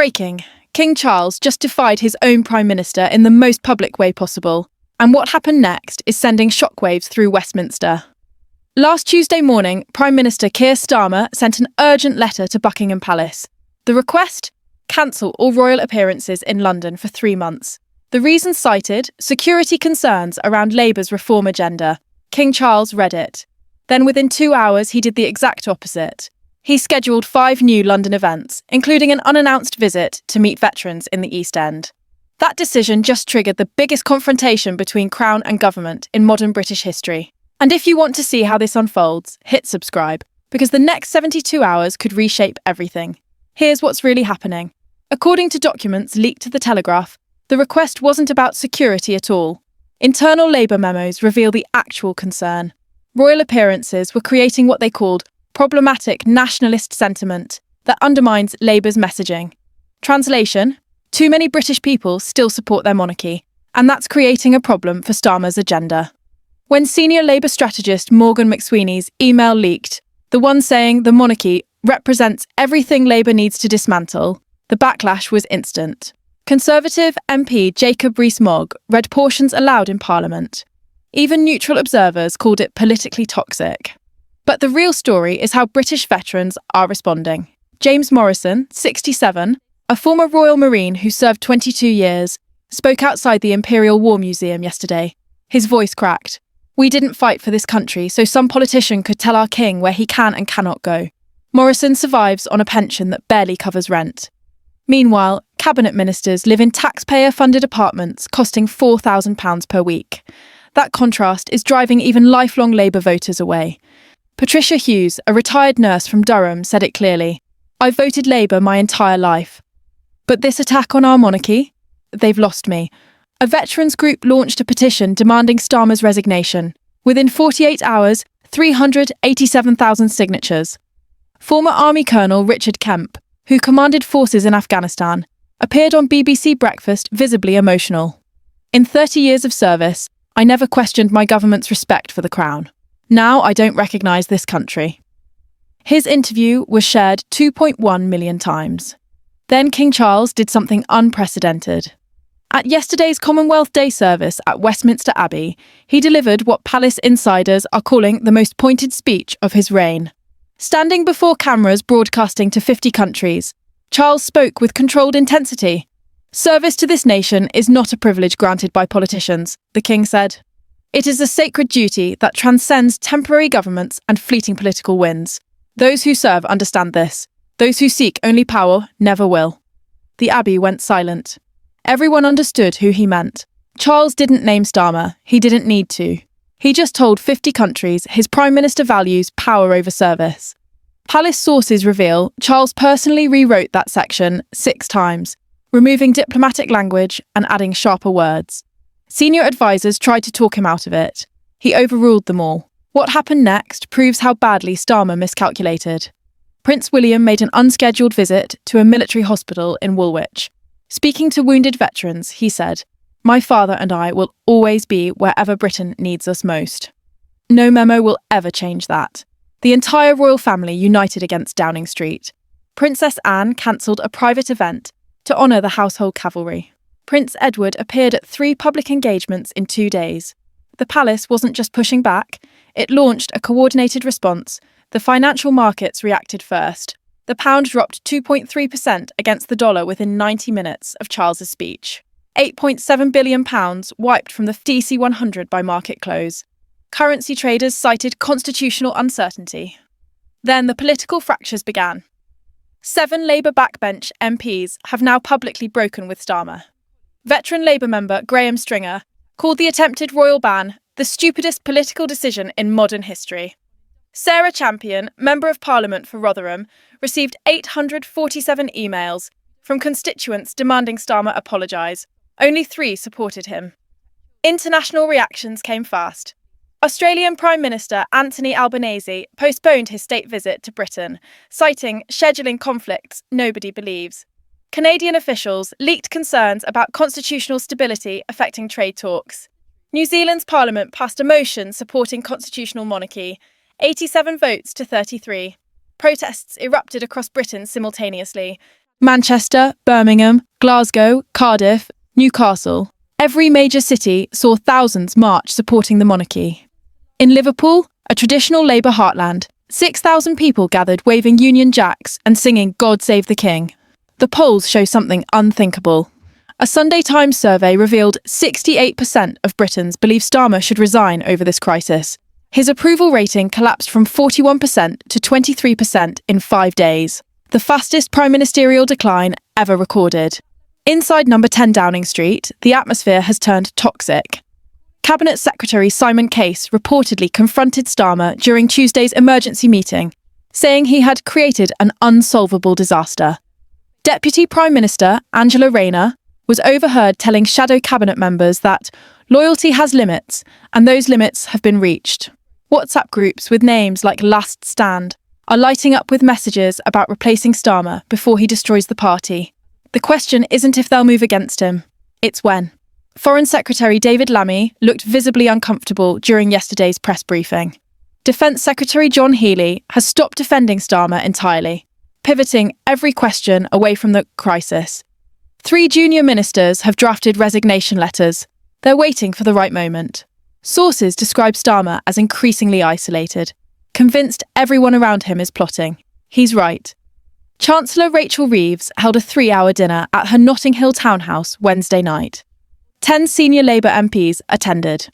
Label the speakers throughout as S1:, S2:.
S1: Breaking. King Charles just defied his own Prime Minister in the most public way possible. And what happened next is sending shockwaves through Westminster. Last Tuesday morning, Prime Minister Keir Starmer sent an urgent letter to Buckingham Palace. The request? Cancel all royal appearances in London for 3 months. The reasons cited? Security concerns around Labour's reform agenda. King Charles read it. Then within 2 hours, he did the exact opposite. He scheduled 5 new London events, including an unannounced visit to meet veterans in the East End. That decision just triggered the biggest confrontation between Crown and government in modern British history. And if you want to see how this unfolds, hit subscribe, because the next 72 hours could reshape everything. Here's what's really happening. According to documents leaked to The Telegraph, the request wasn't about security at all. Internal Labour memos reveal the actual concern. Royal appearances were creating what they called problematic nationalist sentiment that undermines Labour's messaging. Translation: too many British people still support their monarchy, and that's creating a problem for Starmer's agenda. When senior Labour strategist Morgan McSweeney's email leaked, the one saying the monarchy represents everything Labour needs to dismantle, the backlash was instant. Conservative MP Jacob Rees-Mogg read portions aloud in Parliament. Even neutral observers called it politically toxic. But the real story is how British veterans are responding. James Morrison, 67, a former Royal Marine who served 22 years, spoke outside the Imperial War Museum yesterday. His voice cracked. "We didn't fight for this country so some politician could tell our king where he can and cannot go." Morrison survives on a pension that barely covers rent. Meanwhile, cabinet ministers live in taxpayer-funded apartments costing £4,000 per week. That contrast is driving even lifelong Labour voters away. Patricia Hughes, a retired nurse from Durham, said it clearly. "I've voted Labour my entire life. But this attack on our monarchy? They've lost me." A veterans group launched a petition demanding Starmer's resignation. Within 48 hours, 387,000 signatures. Former Army Colonel Richard Kemp, who commanded forces in Afghanistan, appeared on BBC Breakfast visibly emotional. "In 30 years of service, I never questioned my government's respect for the Crown. Now I don't recognise this country." His interview was shared 2.1 million times. Then King Charles did something unprecedented. At yesterday's Commonwealth Day service at Westminster Abbey, he delivered what palace insiders are calling the most pointed speech of his reign. Standing before cameras broadcasting to 50 countries, Charles spoke with controlled intensity. "Service to this nation is not a privilege granted by politicians," the king said. "It is a sacred duty that transcends temporary governments and fleeting political wins. Those who serve understand this. Those who seek only power never will." The Abbey went silent. Everyone understood who he meant. Charles didn't name Starmer. He didn't need to. He just told 50 countries his Prime Minister values power over service. Palace sources reveal Charles personally rewrote that section 6 times, removing diplomatic language and adding sharper words. Senior advisors tried to talk him out of it. He overruled them all. What happened next proves how badly Starmer miscalculated. Prince William made an unscheduled visit to a military hospital in Woolwich. Speaking to wounded veterans, he said, "My father and I will always be wherever Britain needs us most." No memo will ever change that. The entire royal family united against Downing Street. Princess Anne cancelled a private event to honour the household cavalry. Prince Edward appeared at 3 public engagements in 2 days. The palace wasn't just pushing back, it launched a coordinated response. The financial markets reacted first. The pound dropped 2.3% against the dollar within 90 minutes of Charles's speech. £8.7 billion wiped from the DC 100 by market close. Currency traders cited constitutional uncertainty. Then the political fractures began. 7 Labour backbench MPs have now publicly broken with Starmer. Veteran Labour member Graham Stringer called the attempted royal ban the stupidest political decision in modern history. Sarah Champion, Member of Parliament for Rotherham, received 847 emails from constituents demanding Starmer apologise. Only 3 supported him. International reactions came fast. Australian Prime Minister Anthony Albanese postponed his state visit to Britain, citing scheduling conflicts nobody believes. Canadian officials leaked concerns about constitutional stability affecting trade talks. New Zealand's parliament passed a motion supporting constitutional monarchy, 87 votes to 33. Protests erupted across Britain simultaneously. Manchester, Birmingham, Glasgow, Cardiff, Newcastle. Every major city saw thousands march supporting the monarchy. In Liverpool, a traditional Labour heartland, 6,000 people gathered waving Union Jacks and singing God Save the King. The polls show something unthinkable. A Sunday Times survey revealed 68% of Britons believe Starmer should resign over this crisis. His approval rating collapsed from 41% to 23% in 5 days, the fastest prime ministerial decline ever recorded. Inside number 10 Downing Street, the atmosphere has turned toxic. Cabinet Secretary Simon Case reportedly confronted Starmer during Tuesday's emergency meeting, saying he had created an unsolvable disaster. Deputy Prime Minister Angela Rayner was overheard telling shadow cabinet members that loyalty has limits, and those limits have been reached. WhatsApp groups with names like Last Stand are lighting up with messages about replacing Starmer before he destroys the party. The question isn't if they'll move against him, it's when. Foreign Secretary David Lammy looked visibly uncomfortable during yesterday's press briefing. Defence Secretary John Healey has stopped defending Starmer entirely, pivoting every question away from the crisis. 3 junior ministers have drafted resignation letters. They're waiting for the right moment. Sources describe Starmer as increasingly isolated, convinced everyone around him is plotting. He's right. Chancellor Rachel Reeves held a 3-hour dinner at her Notting Hill townhouse Wednesday night. 10 senior Labour MPs attended.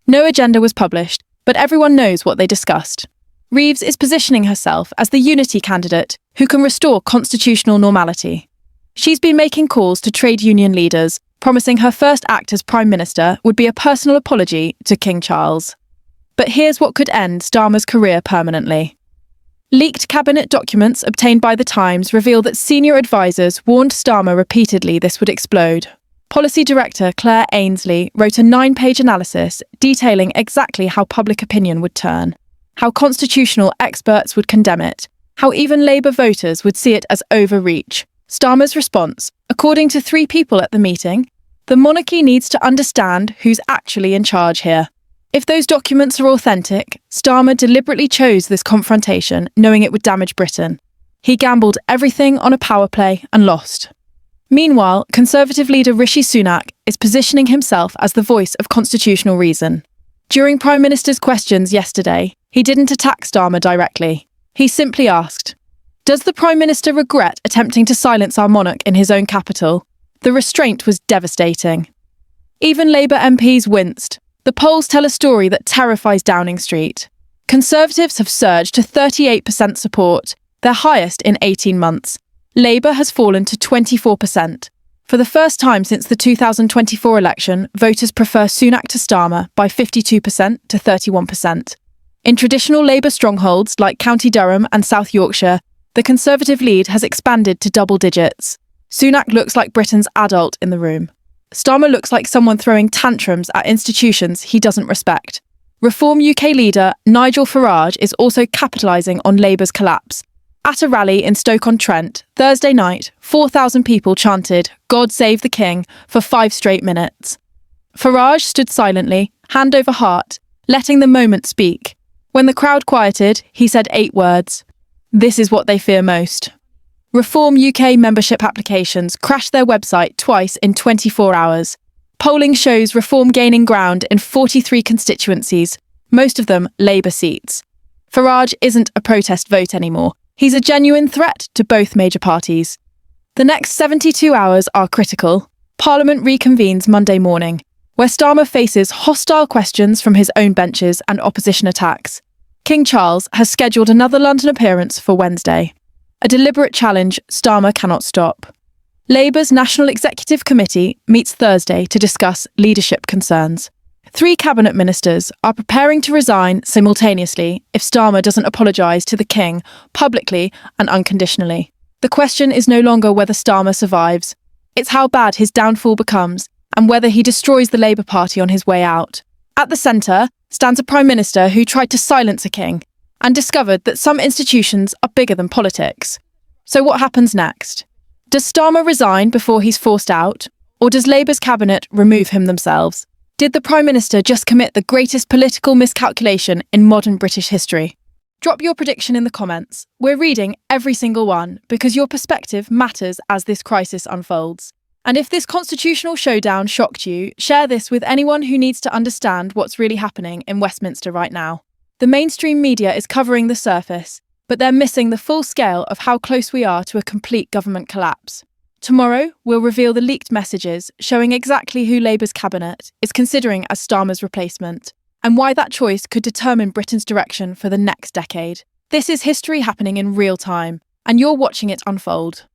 S1: No agenda was published, but everyone knows what they discussed. Reeves is positioning herself as the unity candidate who can restore constitutional normality. She's been making calls to trade union leaders, promising her first act as Prime Minister would be a personal apology to King Charles. But here's what could end Starmer's career permanently. Leaked cabinet documents obtained by The Times reveal that senior advisers warned Starmer repeatedly this would explode. Policy Director Claire Ainsley wrote a 9-page analysis detailing exactly how public opinion would turn, how constitutional experts would condemn it, how even Labour voters would see it as overreach. Starmer's response, according to 3 people at the meeting, the monarchy needs to understand who's actually in charge here. If those documents are authentic, Starmer deliberately chose this confrontation knowing it would damage Britain. He gambled everything on a power play and lost. Meanwhile, Conservative leader Rishi Sunak is positioning himself as the voice of constitutional reason. During Prime Minister's questions yesterday, he didn't attack Starmer directly. He simply asked, "Does the Prime Minister regret attempting to silence our monarch in his own capital?" The restraint was devastating. Even Labour MPs winced. The polls tell a story that terrifies Downing Street. Conservatives have surged to 38% support, their highest in 18 months. Labour has fallen to 24%. For the first time since the 2024 election, voters prefer Sunak to Starmer by 52% to 31%. In traditional Labour strongholds like County Durham and South Yorkshire, the Conservative lead has expanded to double digits. Sunak looks like Britain's adult in the room. Starmer looks like someone throwing tantrums at institutions he doesn't respect. Reform UK leader Nigel Farage is also capitalising on Labour's collapse. At a rally in Stoke-on-Trent, Thursday night, 4,000 people chanted, "God Save the King," for 5 straight minutes. Farage stood silently, hand over heart, letting the moment speak. When the crowd quieted, he said 8 words. This is what they fear most. Reform UK membership applications crashed their website twice in 24 hours. Polling shows Reform gaining ground in 43 constituencies, most of them Labour seats. Farage isn't a protest vote anymore. He's a genuine threat to both major parties. The next 72 hours are critical. Parliament reconvenes Monday morning, where Starmer faces hostile questions from his own benches and opposition attacks. King Charles has scheduled another London appearance for Wednesday. A deliberate challenge Starmer cannot stop. Labour's National Executive Committee meets Thursday to discuss leadership concerns. 3 cabinet ministers are preparing to resign simultaneously if Starmer doesn't apologise to the King publicly and unconditionally. The question is no longer whether Starmer survives. It's how bad his downfall becomes and whether he destroys the Labour Party on his way out. At the centre stands a Prime Minister who tried to silence a king and discovered that some institutions are bigger than politics. So what happens next? Does Starmer resign before he's forced out? Or does Labour's cabinet remove him themselves? Did the Prime Minister just commit the greatest political miscalculation in modern British history? Drop your prediction in the comments. We're reading every single one because your perspective matters as this crisis unfolds. And if this constitutional showdown shocked you, share this with anyone who needs to understand what's really happening in Westminster right now. The mainstream media is covering the surface, but they're missing the full scale of how close we are to a complete government collapse. Tomorrow, we'll reveal the leaked messages showing exactly who Labour's cabinet is considering as Starmer's replacement, and why that choice could determine Britain's direction for the next decade. This is history happening in real time, and you're watching it unfold.